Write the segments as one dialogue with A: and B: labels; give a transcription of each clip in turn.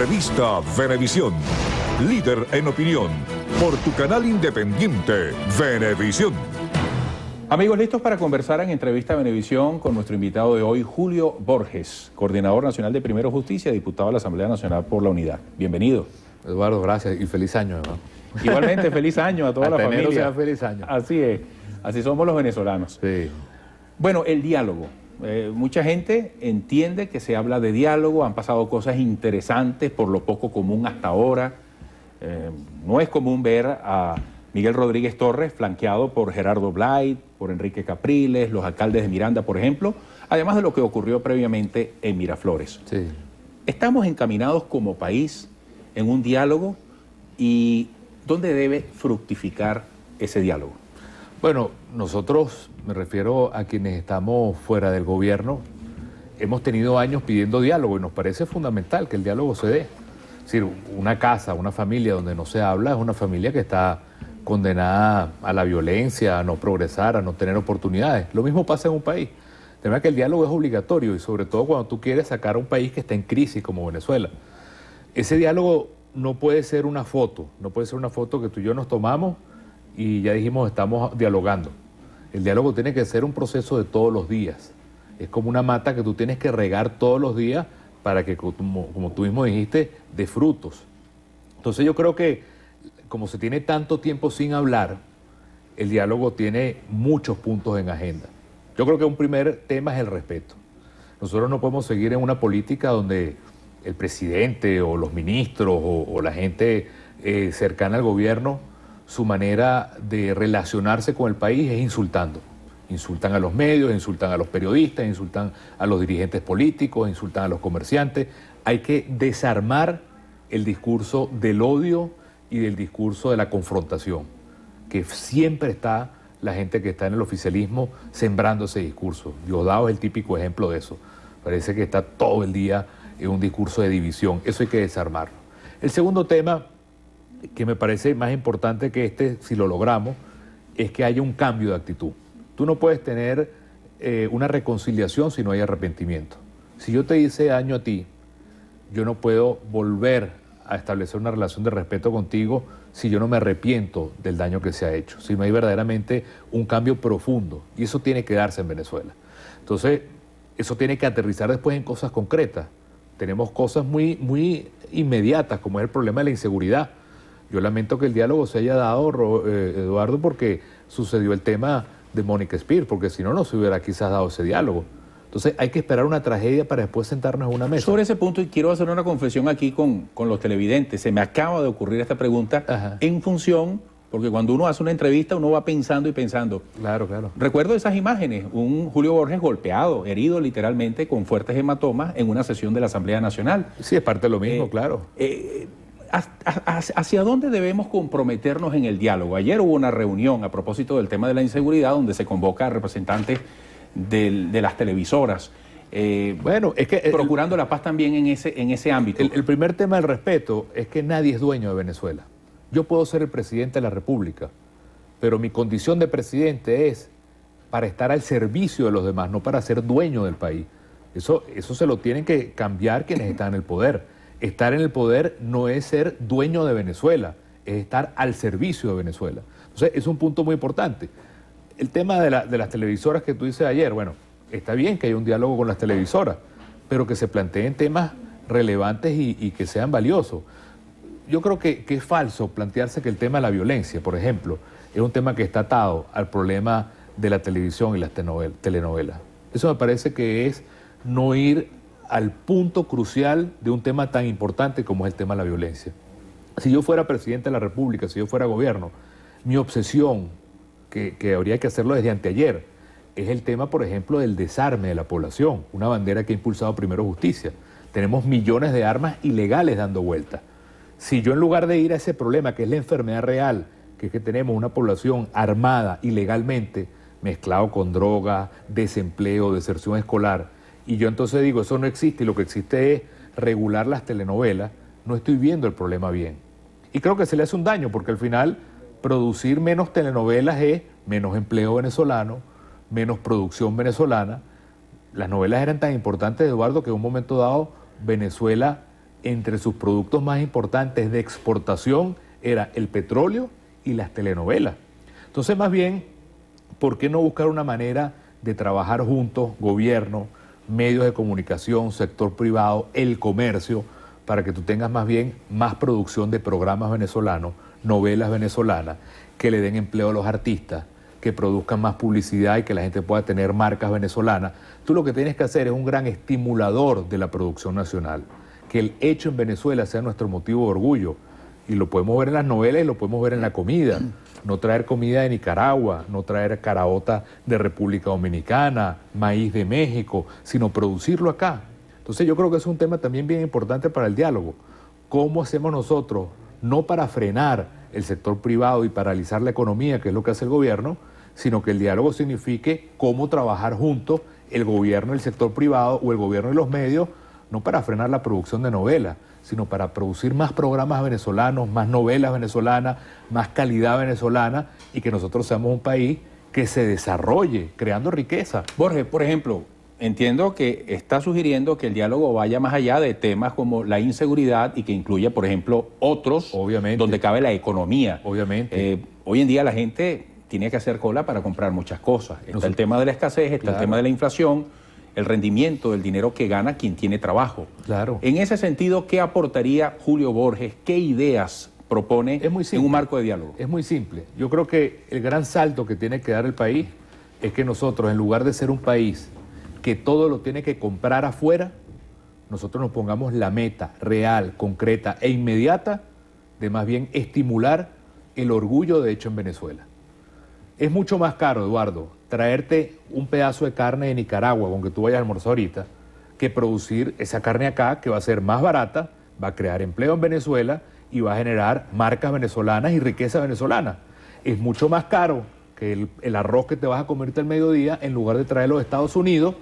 A: Revista Venevisión, líder en opinión, por tu canal independiente, Venevisión.
B: Amigos, listos para conversar en Entrevista Venevisión con nuestro invitado de hoy, Julio Borges, Coordinador Nacional de Primero Justicia, diputado de la Asamblea Nacional por la Unidad. Bienvenido.
C: Eduardo, gracias y feliz año, hermano.
B: Igualmente, feliz año a toda la familia.
C: Sea feliz año.
B: Así es, así somos los venezolanos.
C: Sí.
B: Bueno, el diálogo. Mucha gente entiende que se habla de diálogo, han pasado cosas interesantes por lo poco común hasta ahora. No es común ver a Miguel Rodríguez Torres flanqueado por Gerardo Blay, por Enrique Capriles, los alcaldes de Miranda, por ejemplo, además de lo que ocurrió previamente en Miraflores.
C: Sí.
B: Estamos encaminados como país en un diálogo y ¿dónde debe fructificar ese diálogo?
C: Bueno, nosotros, me refiero a quienes estamos fuera del gobierno, hemos tenido años pidiendo diálogo y nos parece fundamental que el diálogo se dé. Es decir, una casa, una familia donde no se habla es una familia que está condenada a la violencia, a no progresar, a no tener oportunidades. Lo mismo pasa en un país. De verdad que el diálogo es obligatorio y sobre todo cuando tú quieres sacar a un país que está en crisis como Venezuela. Ese diálogo no puede ser una foto, no puede ser una foto que tú y yo nos tomamos y ya dijimos estamos dialogando. El diálogo tiene que ser un proceso de todos los días. Es como una mata que tú tienes que regar todos los días para que, como tú mismo dijiste, dé frutos. Entonces yo creo que como se tiene tanto tiempo sin hablar, el diálogo tiene muchos puntos en agenda. Yo creo que un primer tema es el respeto. Nosotros no podemos seguir en una política donde el presidente o los ministros o la gente cercana al gobierno, su manera de relacionarse con el país es insultando. Insultan a los medios, insultan a los periodistas, insultan a los dirigentes políticos, insultan a los comerciantes. Hay que desarmar el discurso del odio y del discurso de la confrontación, que siempre está la gente que está en el oficialismo sembrando ese discurso. Diosdado es el típico ejemplo de eso. Parece que está todo el día en un discurso de división. Eso hay que desarmarlo. El segundo tema, que me parece más importante que este, si lo logramos, es que haya un cambio de actitud. Tú no puedes tener una reconciliación si no hay arrepentimiento. Si yo te hice daño a ti, yo no puedo volver a establecer una relación de respeto contigo si yo no me arrepiento del daño que se ha hecho, si no hay verdaderamente un cambio profundo. Y eso tiene que darse en Venezuela. Entonces, eso tiene que aterrizar después en cosas concretas. Tenemos cosas muy inmediatas, como es el problema de la inseguridad. Yo lamento que el diálogo se haya dado, Eduardo, porque sucedió el tema de Mónica Spear, porque si no, no se hubiera quizás dado ese diálogo. Entonces hay que esperar una tragedia para después sentarnos en una mesa.
B: Sobre ese punto, y quiero hacer una confesión aquí con los televidentes, se me acaba de ocurrir esta pregunta en función, porque cuando uno hace una entrevista uno va pensando y pensando.
C: Claro, claro.
B: Recuerdo esas imágenes, un Julio Borges golpeado, herido literalmente, con fuertes hematomas en una sesión de la Asamblea Nacional.
C: Sí, es parte de lo mismo, claro.
B: ¿Hacia dónde debemos comprometernos en el diálogo? Ayer hubo una reunión a propósito del tema de la inseguridad donde se convoca a representantes de las televisoras.
C: Bueno, es que
B: procurando la paz también en ese ámbito.
C: El primer tema del respeto es que nadie es dueño de Venezuela. Yo puedo ser el presidente de la República, pero mi condición de presidente es para estar al servicio de los demás, no para ser dueño del país. Eso se lo tienen que cambiar quienes están en el poder. Estar en el poder no es ser dueño de Venezuela, es estar al servicio de Venezuela. Entonces, es un punto muy importante. El tema de las televisoras que tú dices ayer, bueno, está bien que haya un diálogo con las televisoras, pero que se planteen temas relevantes y que sean valiosos. Yo creo que es falso plantearse que el tema de la violencia, por ejemplo, es un tema que está atado al problema de la televisión y las telenovelas. Eso me parece que es no ir al punto crucial de un tema tan importante como es el tema de la violencia. Si yo fuera presidente de la República, si yo fuera gobierno, mi obsesión, que habría que hacerlo desde anteayer, es el tema, por ejemplo, del desarme de la población, una bandera que ha impulsado Primero Justicia. Tenemos millones de armas ilegales dando vueltas. Si yo en lugar de ir a ese problema, que es la enfermedad real, que es que tenemos una población armada ilegalmente, mezclado con droga, desempleo, deserción escolar, y yo entonces digo, eso no existe y lo que existe es regular las telenovelas, no estoy viendo el problema bien. Y creo que se le hace un daño porque al final producir menos telenovelas es menos empleo venezolano, menos producción venezolana. Las novelas eran tan importantes, Eduardo, que en un momento dado Venezuela entre sus productos más importantes de exportación era el petróleo y las telenovelas. Entonces, más bien, ¿por qué no buscar una manera de trabajar juntos, gobierno, medios de comunicación, sector privado, el comercio, para que tú tengas más bien más producción de programas venezolanos, novelas venezolanas, que le den empleo a los artistas, que produzcan más publicidad y que la gente pueda tener marcas venezolanas? Tú lo que tienes que hacer es un gran estimulador de la producción nacional, que el hecho en Venezuela sea nuestro motivo de orgullo, y lo podemos ver en las novelas y lo podemos ver en la comida. No traer comida de Nicaragua, no traer caraota de República Dominicana, maíz de México, sino producirlo acá. Entonces yo creo que es un tema también bien importante para el diálogo. ¿Cómo hacemos nosotros, no para frenar el sector privado y paralizar la economía, que es lo que hace el gobierno, sino que el diálogo signifique cómo trabajar juntos el gobierno, el sector privado o el gobierno y los medios, no para frenar la producción de novelas, sino para producir más programas venezolanos, más novelas venezolanas, más calidad venezolana, y que nosotros seamos un país que se desarrolle, creando riqueza.
B: Borges, por ejemplo, entiendo que está sugiriendo que el diálogo vaya más allá de temas como la inseguridad y que incluya, por ejemplo, otros,
C: obviamente,
B: donde cabe la economía.
C: Obviamente.
B: Hoy en día la gente tiene que hacer cola para comprar muchas cosas. Está el tema de la escasez, está el tema de la inflación, el rendimiento del dinero que gana quien tiene trabajo.
C: Claro.
B: En ese sentido, ¿qué aportaría Julio Borges? ¿Qué ideas propone en un marco de diálogo?
C: Es muy simple. Yo creo que el gran salto que tiene que dar el país es que nosotros, en lugar de ser un país que todo lo tiene que comprar afuera, nosotros nos pongamos la meta real, concreta e inmediata de más bien estimular el orgullo de hecho en Venezuela. Es mucho más caro, Eduardo, traerte un pedazo de carne de Nicaragua, aunque tú vayas a almorzar ahorita, que producir esa carne acá, que va a ser más barata, va a crear empleo en Venezuela y va a generar marcas venezolanas y riqueza venezolana. Es mucho más caro que el arroz que te vas a comerte al mediodía, en lugar de traerlo de Estados Unidos,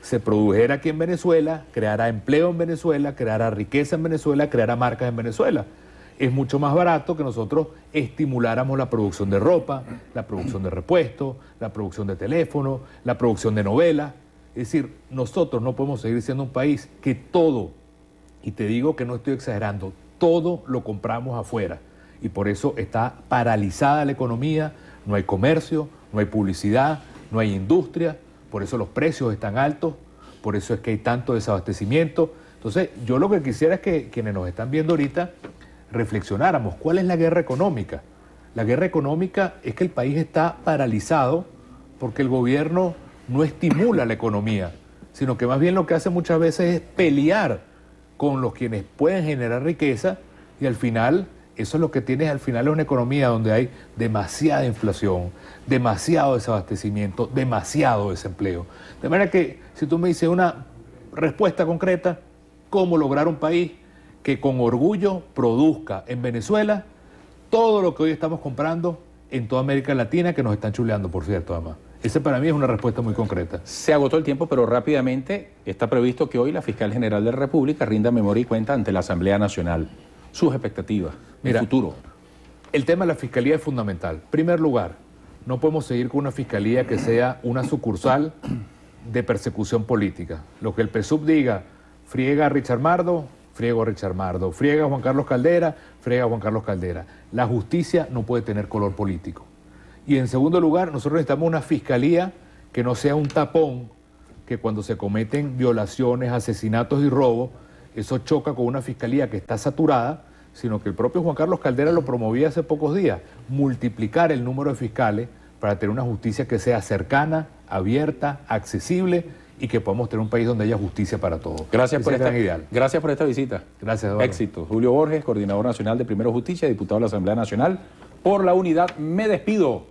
C: se produjera aquí en Venezuela, creará empleo en Venezuela, creará riqueza en Venezuela, creará marcas en Venezuela. Es mucho más barato que nosotros estimuláramos la producción de ropa, la producción de repuestos, la producción de teléfonos, la producción de novelas. Es decir, nosotros no podemos seguir siendo un país que todo, y te digo que no estoy exagerando, todo lo compramos afuera. Y por eso está paralizada la economía, no hay comercio, no hay publicidad, no hay industria, por eso los precios están altos, por eso es que hay tanto desabastecimiento. Entonces, yo lo que quisiera es que quienes nos están viendo ahorita reflexionáramos. ¿Cuál es la guerra económica? La guerra económica es que el país está paralizado porque el gobierno no estimula la economía, sino que más bien lo que hace muchas veces es pelear con los quienes pueden generar riqueza, y al final, eso es lo que tienes al final, es una economía donde hay demasiada inflación, demasiado desabastecimiento, demasiado desempleo. De manera que, si tú me dices una respuesta concreta, ¿cómo lograr un país que con orgullo produzca en Venezuela todo lo que hoy estamos comprando en toda América Latina, que nos están chuleando, por cierto, además? Esa para mí es una respuesta muy concreta.
B: Se agotó el tiempo, pero rápidamente está previsto que hoy la Fiscal General de la República rinda memoria y cuenta ante la Asamblea Nacional. Sus expectativas, el futuro.
C: El tema de la Fiscalía es fundamental. En primer lugar, no podemos seguir con una Fiscalía que sea una sucursal de persecución política. Lo que el PSUV diga, friega a Richard Mardo, friego a Richard Mardo, friega a Juan Carlos Caldera, friega a Juan Carlos Caldera. La justicia no puede tener color político. Y en segundo lugar, nosotros necesitamos una Fiscalía que no sea un tapón, que cuando se cometen violaciones, asesinatos y robos, eso choca con una Fiscalía que está saturada, sino que el propio Juan Carlos Caldera lo promovía hace pocos días, multiplicar el número de fiscales para tener una justicia que sea cercana, abierta, accesible, y que podamos tener un país donde haya justicia para todos.
B: Gracias por esta visita.
C: Gracias, Eduardo.
B: Éxito. Julio Borges, Coordinador Nacional de Primero Justicia, diputado de la Asamblea Nacional. Por la unidad me despido.